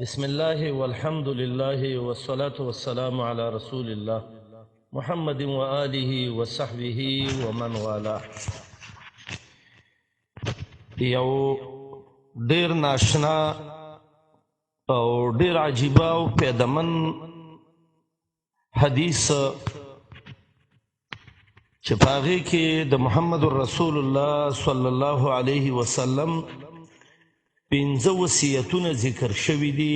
بسم الله والحمد لله والصلاة والسلام على رسول الله محمد وآله وصحبه ومن والاه. یو ډیر ناشنا او ډیر عجیبه او پیدمن حدیث چې په هغې کې د محمد رسول الله صلی الله علیه وسلم 15 وصیتونه ذکر شوي دي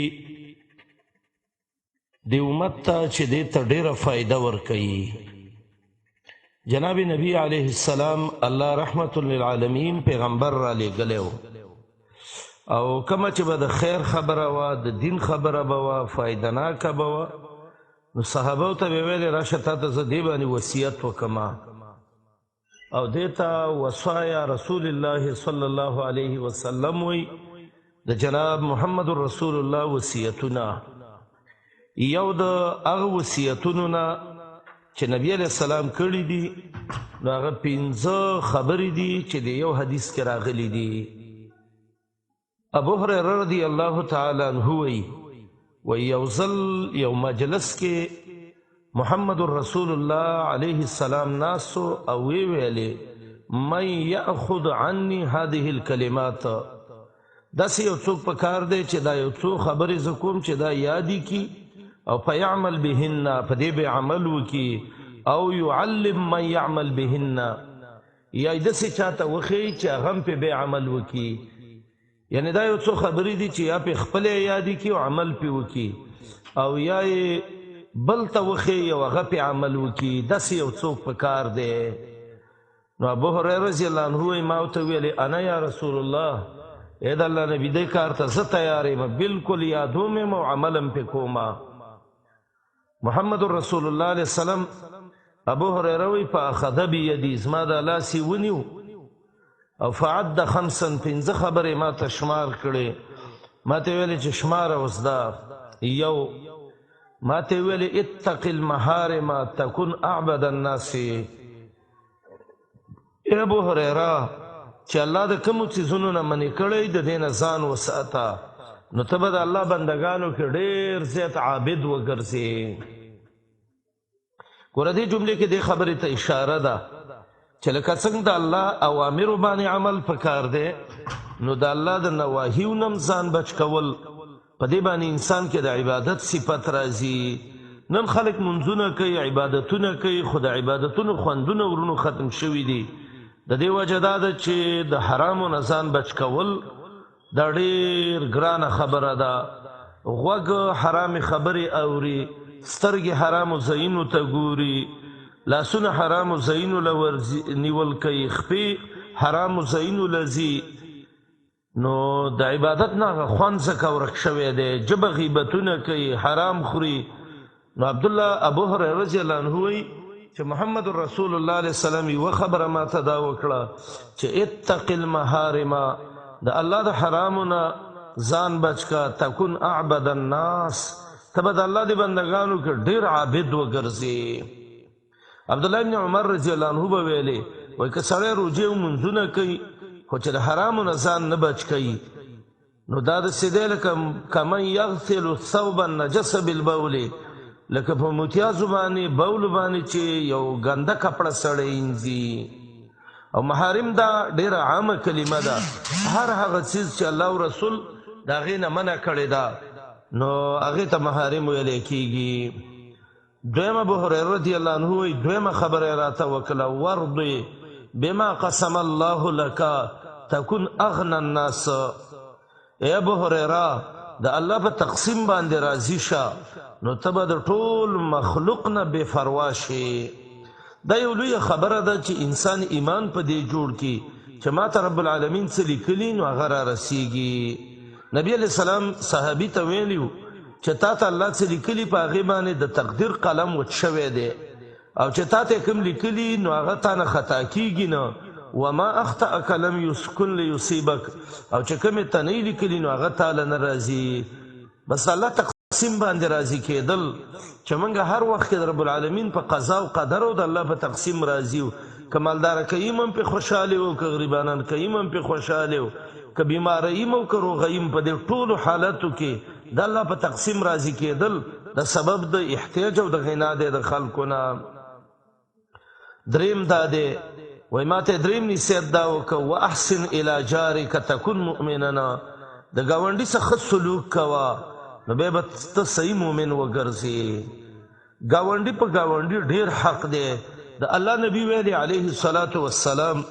د امت ته چې دې ته ډېره فایده ورکوي. جناب نبی علیه السلام الله رحمت للعالمین پیغمبر را لېږلی و او کومه چې به د خیر خبره وه د دین خبره به وه فایدهناکه به وه نو صحابو ته به ویلې راشه تا ته زه دې باندې وصیت وکړم او دې ته وصایا رسول الله صلی الله علیه وسلم وی د جناب محمد رسول الله وصیتونه. یو د هغه وصیتونو نه چې نبی علیه السلام کړي دي نو هغه 15 خبرې دي چې د یو حدیث کې راغلي دي. ابو هریره رضی الله تعالی عنه وی یو ځل یو مجلس کې محمد رسول الله علیه السلام ناسو او ویلې من یأخذ عني هذه الکلمات، داسې یو څوک پکار دی چې دا یو څو خبرې زه کوم چې دا یادی کی او فیعمل بهن په دې به عمل وکي او یعلم من یعمل بهن یا داسې چاته وښیي چې هغه هم پې به عمل وکي. یعنی دا یو څو خبرې دي چې یا پې خپله یادی کی او عمل پې وکي او یا یې بل ته وښیي او هغه پې عمل وکي، داسې یو څوک پکار دی. نو ابو هریره رضی الله عنه وایي ما ورته ویلې انا یا رسول الله، اے د الله نبی دې کار ته زه تیار یم، بلکل یادوم یم او عمل هم پې کومه. محمد رسول الله علیه وسلم ابو هریره وایي فاخذ بیدي، زما د لاسې ونیو او فعد 5 15 خبرې ما ته شمار کړې. ما ته ویلې چې شماره اوس دا یو، ما ته ویلې اتق المحارم تكن اعبد الناس. اے ابو هریره چې الله د کومو څیزونو نه منې کړی د دې نه ځان وساته نو ته به د الله بندګانو کې ډېر زیات عابد وګرځې. ګوره دې جملې کې دې خبرې ته اشاره ده چې لکه څنګه د الله اوامرو باندې عمل پکار دی نو د الله د نواهیو نه هم ځان بچ کول په دې باندې انسان کې د عبادت صفت راځي. نن خلک منځونه کوي عبادتونه کوي خو د عبادتونو خوندونه ورونو ختم شوي دي. د دې وجه دا ده چې د حرامو نه ځان بچ کول دا ډېر ګرانه خبره ده. غوږ حرامې خبرې اوري، سترګې حرامو ځایونو ته ګوري، لاسونه حرامو ځایونو له نیول کوي، خپې حرامو ځایونو له ځي، نو د عبادت نه هغه خوند ځکه ورک شوی دی. ژبه غیبتونه کوي، حرام خوري. نو عبدالله ابو هریره رضی الله عنه وایي چې محمد رسول الله علیه السلام یوه خبره ما ته دا وکړه چې اتق المحارم، د الله د حرامو نه ځان بچ کا، تکن اعبد الناس، ته به د الله د بندګانو کې ډېر عابد وګرځې. عبدالله بن عمر رضی الله عنه به ویلې وایي که سړی روژې او منځونه کوي خو چې د حرامو نه ځان نه بچ کوي نو دا داسې دی لکه کمن یغسل الثوب النجس بالبول، لکه په متیازو باندې بول باندې چې یو ګنده کپړه سړی انځي. او محارم دا ډېره عامه کلمه ده، هر هغه څیز چې الله او رسول د هغې نه منع کړې ده نو هغې ته محارم ویلی کېږي. دویم ابو هریره رضی الله عنه وایي دویمه خبره یې راته وکړه ورض بما قسم الله لك تكن اغنى الناس. ای ابو هریره د الله په تقسیم باندې راضي شه نو ته به د ټول مخلوق نه بې پروا شې. دا یو لویه خبره ده چې انسان ایمان په دې جوړ کړي چې ما ته رب العالمین څه لیکلي نو هغه را رسیږي. نبی علیه السلام صحابي ته ویلي و چې تا ته الله څه لیکلي په هغې باندې د تقدیر قلم وچ شوی دی او چې تا ته کوم لیکلي نو هغه تا نه خطا کېږي نه. وما اخطأک لم یسکن لیصیبک، او چې کومې ته نه لیکلي نو هغه تاله نه راځي. بس الله تقسیم باندې راضي کېدل چې موږ هر وخت کې د رب العالمین په قضا او قدر او د الله په تقسیم راضي و. که مالداره کوي هم پې خوشحالې و، که غریبانان کوي هم پې خوشحالې و، که بیماره یم او که روغه یم، په دې ټولو حالاتو کې د الله په تقسیم راضي کېدل د سبب د احتیاج او د غنا دی د خلکو نه. دریم دا دی وای ماته دریم نصیحت دا وکړه واحسن الی جارک تکن مؤمنا د ګاونډي څخه ښه سلوک کوه نو بیا به ته صحیح مؤمن وګرځې. ګاونډي په ګاونډي ډېر حق دی. د الله نبي ویلي علیه الصلاة والسلام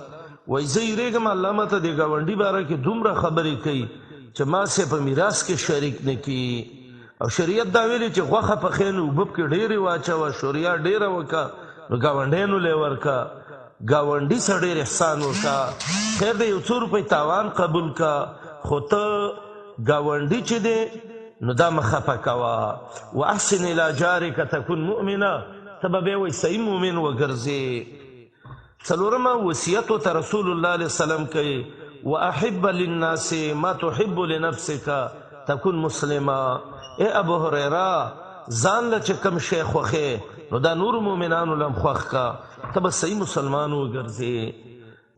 وایي زه یېرېږم الله ماته د ګاونډي باره کې دومره خبرې کوي چې ما سې په میراث کې شریک نه کړي. او شریعت دا ویلي چې غوښه پخې نو اوبه پکې ډېرې واچوه شوریا ډېره وکړه نو ګاونډیانو له یې ورکړه. ګاونډي سره ډېر احسان وکړه. خیر دی یو څو روپۍ تاوان قبول کړه خو ته ګاونډي چې دی نو دا مه خفه کوه. واحسن الی جارک تکن مؤمنا ته به بیا وایي صحیح مؤمن وګرځې. څلورمه وصیت ورته رسول الله علیه وسلم کوي واحب للناس ما تحب لنفسک تکن مسلما. ای ابو هریره ځان له چې کوم شی خوښې نو دا نور مؤمنانو له هم خوښ کا ته به صحیح مسلمان وګرځې.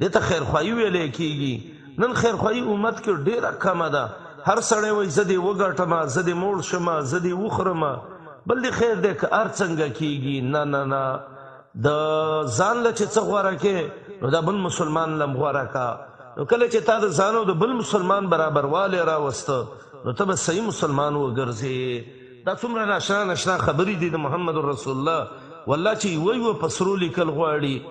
دې ته خیرخواهي ویلی کېږي. نن خیرخواهي امت کې ډېره کمه ده. هر سړی وایي زه دې وګټمه زه دې موړ شمه زه دې وخورمه بل دې خیر دی که هر څنګه کېږي. نه نه نه د ځان له چې څه غوره کې نو دا بل مسلمان له هم غوره کا. نو کله چې تا د ځان او د بل مسلمان برابروالی راوسته نو ته به صحیح مسلمان وګرځې. دا څومره ناشنا ناشنا خبرې دي د محمد رسول الله والله چې یوه یوه په سرو لیکل غواړي.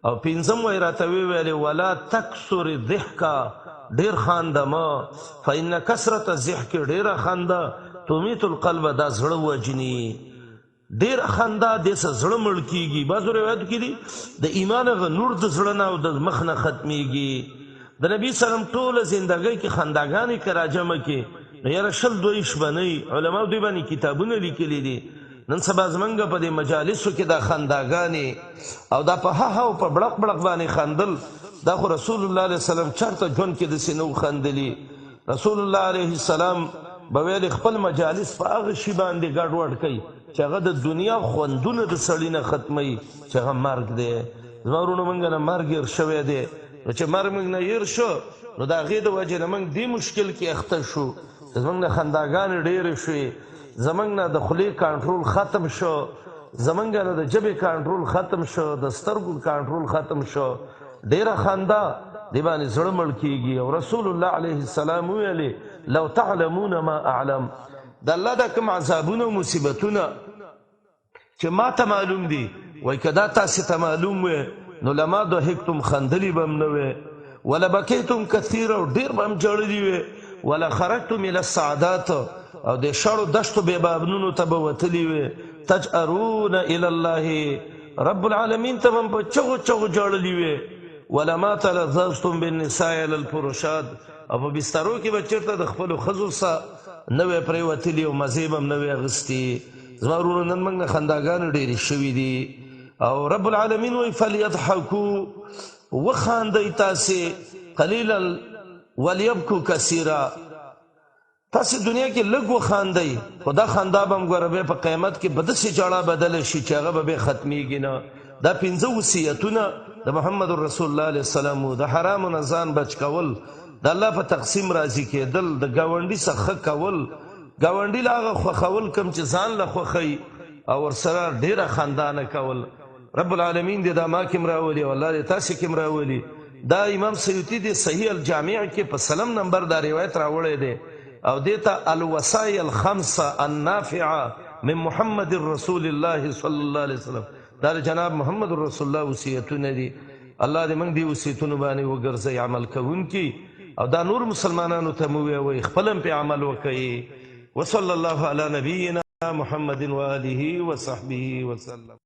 او پنځم وایي راته ویلې ولا تکثر ضحکه ډېر خانده مه فإن کثرت الضحک ډېره خنده تمیت القلب دا زړه وجني. ډېره خنده دې څه زړه مړ کېږي. بعضو روایتو کې دي د ایمان هغه نور د زړه نه او د مخ نه ختمېږي. د نبي سلم ټوله زندګۍ کې خنداګانې که راجمع کې نو یاره شل دویش به نه وي. علماو دوی باندې کتابونه لیکلي دي. نن سبا زمونږ په دې مجالسو کې دا خنداګانې او دا په هه او په بړق بړق باندې خندل دا خو رسول الله علیه وسلم چېرته ژوند کې داسې نه وخندلي. رسول الله علیه السلام به ویل خپل مجالس په هغه شي باندې ګډوډ کوي چې هغه د دنیا خوندونه د سړي نه ختموي چې هغه مرګ دی. زما وروڼو موږ نه مرګ هېر شوی دی. نو چې مرګ موږ نه هېر شو نو د هغې د وجې نه موږ دې مشکل کې اخته شو. زموږ نه خنداګانې ډېرې شوې زموږ نه د خولې کنټرول ختم شو زموږ نه د ژبې کنټرول ختم شو د سترګو کنټرول ختم شو. ډېره خندا دې باندې زړه مړ کېږي. او رسول الله علیه السلام ویلې لو تعلمون ما اعلم د الله دا کوم عذابونه او مصیبتونه چې ما ته معلوم دي وایي که دا تاسې ته معلوم وی نو لما ضحکتم خندلي به هم نه وی ولا بکیتم کثیره او ډېر به هم ژړلي وی ولا خرجتم الى السعادات او د شړو دشتو بېبابنونو ته به وتلي وی تجأرون الى الله رب العالمین ته به هم په چغو چغو ژړلي وی ولما تلذذتم بالنساء على الفرشات او په بسترو کې به چېرته د خپلو ښځو سره نه وی پرېوتلي او مزې به هم نه وی اخیستي. زما وروڼو نن موږ نه خنداګانې ډېرې شوي دي. او رب العالمین وایي فلیضحکو وخاندئ تاسې قلیلا ولیبکو کثیرا. تاسې دنیا کې لږ وخاندئ خو دا خندا به هم ګوره بیا په قیامت کې به داسې ژړا بدله شي چې هغه به بیا ختمېږي نه. دا پنځه وصیتونه د محمد رسول الله علیه السلام د حرامو نه ځان بچ کول د الله په تقسیم راضي کېدل د ګاونډي څخه ښه کول ګاونډي له هغه خوښول کوم چې ځان له خوښوي او ورسره ډېره خندا نه کول. رب العالمین دې دا ما کې هم راولي او الله دې تاسې کې هم راولي. دا امام سیوطي د صحیح الجامع کې په سلم نمبر دا روایت راوړی دی او دې ته الوصایا الخمسه النافعه من محمد رسول الله صلی الله علیه وسلم دا جناب محمد رسول الله وصیتونه دي. الله دې موږ دې وصیتونو باندې وګرځوي عمل کوونکي او دا نور مسلمانانو ته مو ووایي خپل هم پرې عمل وکوي. وصلی الله علی نبینا محمد و آله و صحبه وسلم.